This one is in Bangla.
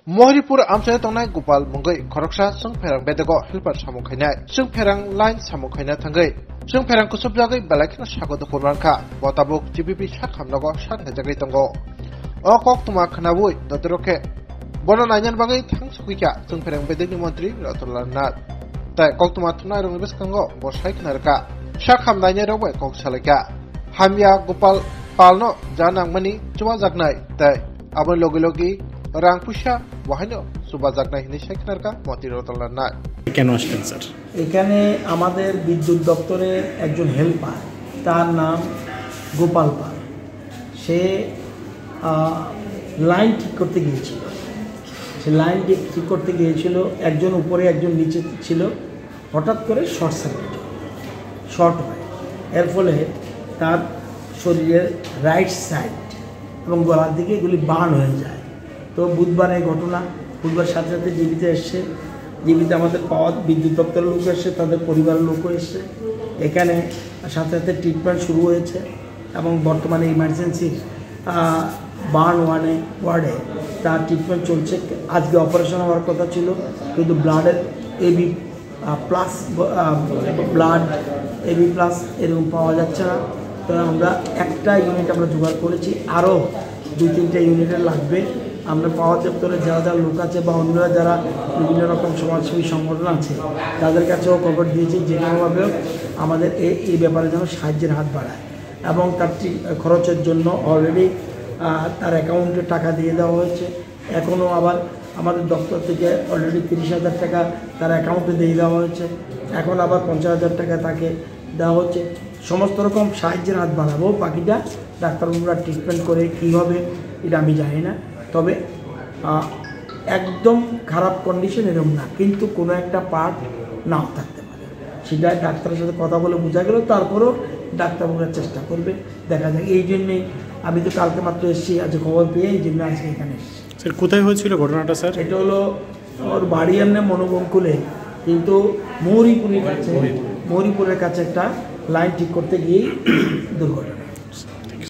Mohiripur amchai tongnai Gopal Mungai Khoroksa Sungpherang Bedego helper samukhainai Sungpherang line samukhaina thangai Sungpherang kusubjagai balakhna sagodo kurmanka botabuk GPP sakhamnago saknajagai tongo okok tuma khanabui dodroke bono nanyan bagai thangsukia Sungpherang Bedegni Mantri Ratulal Nath tai koktuma thunai rong beskango bosai knarka sakhamnaine robai kok salaka hamya Gopal Palno janang mani chuma jagnai tai abon logi Rangpusha Wahino Subazakna Hinishakarka Motirotala Nath. কেন আসলেন স্যার? এখানে আমাদের বিদ্যুৎ দপ্তরের একজন হেল্পার, তার নাম গোপাল পাল। সে লাইন ঠিক করতে গিয়েছিল। সে লাইন ঠিক করতে গিয়েছিল, একজন উপরে একজন নিচে ছিল। হঠাৎ করে শর্ট হয়। এর ফলে তার শরীরের রাইট সাইড এবং গলার দিকে এগুলি বার্ন হয়ে যায়। তো বুধবার এই ঘটনা, বুধবার সাথে সাথে জীবিতে এসছে। জীবিতে আমাদের পাওয়ার বিদ্যুৎ দপ্তরের লোক এসছে, তাদের পরিবারের লোকও এসছে। এখানে সাথে সাথে ট্রিটমেন্ট শুরু হয়েছে এবং বর্তমানে ইমার্জেন্সির বার্ন ওয়ার্ডে তার ট্রিটমেন্ট চলছে। আজকে অপারেশন হওয়ার কথা ছিল, কিন্তু ব্লাডের এবি প্লাস এরকম পাওয়া যাচ্ছে না। তো আমরা একটা ইউনিট আমরা জোগাড় করেছি, আরও 2-3টা ইউনিটের লাগবে। আমরা পাওয়ার দপ্তরে যারা লোক আছে বা অন্যরা যারা বিভিন্ন রকম সমাজসেবী সংগঠন আছে তাদের কাছেও খবর দিয়েছি যে কোনোভাবেও আমাদের এই ব্যাপারে যেন সাহায্যের হাত বাড়ায়। এবং তার খরচের জন্য অলরেডি তার অ্যাকাউন্টে টাকা দিয়ে দেওয়া হয়েছে। এখনও আবার আমাদের দপ্তর থেকে অলরেডি 30,000 টাকা তার অ্যাকাউন্টে দিয়ে দেওয়া হয়েছে। এখন আবার 50,000 টাকা তাকে দেওয়া হচ্ছে। সমস্ত রকম সাহায্যের হাত বাড়াবো। বাকিটা ডাক্তারবাবুরা ট্রিটমেন্ট করে কী হবে এটা আমি জানি না। তবে একদম খারাপ কন্ডিশন এরকম না, কিন্তু কোনো একটা পার্ট নাও থাকতে পারে। সেটা ডাক্তারের সাথে কথা বলে বোঝা গেল, তারপরও ডাক্তারবাবুরা চেষ্টা করবে, দেখা যায়। এই জন্যেই আমি তো কালকে মাত্র এসেছি, আজ খবর পেয়ে এই জন্য আজকে এখানে এসেছি। স্যার কোথায় হয়েছিল ঘটনাটা স্যার? এটা হলো ওর বাড়ি এমনি মনোবঙ্কুলে, কিন্তু মৌরিপুরের কাছে একটা লাইন ঠিক করতে গিয়েই দুর্ঘটনা।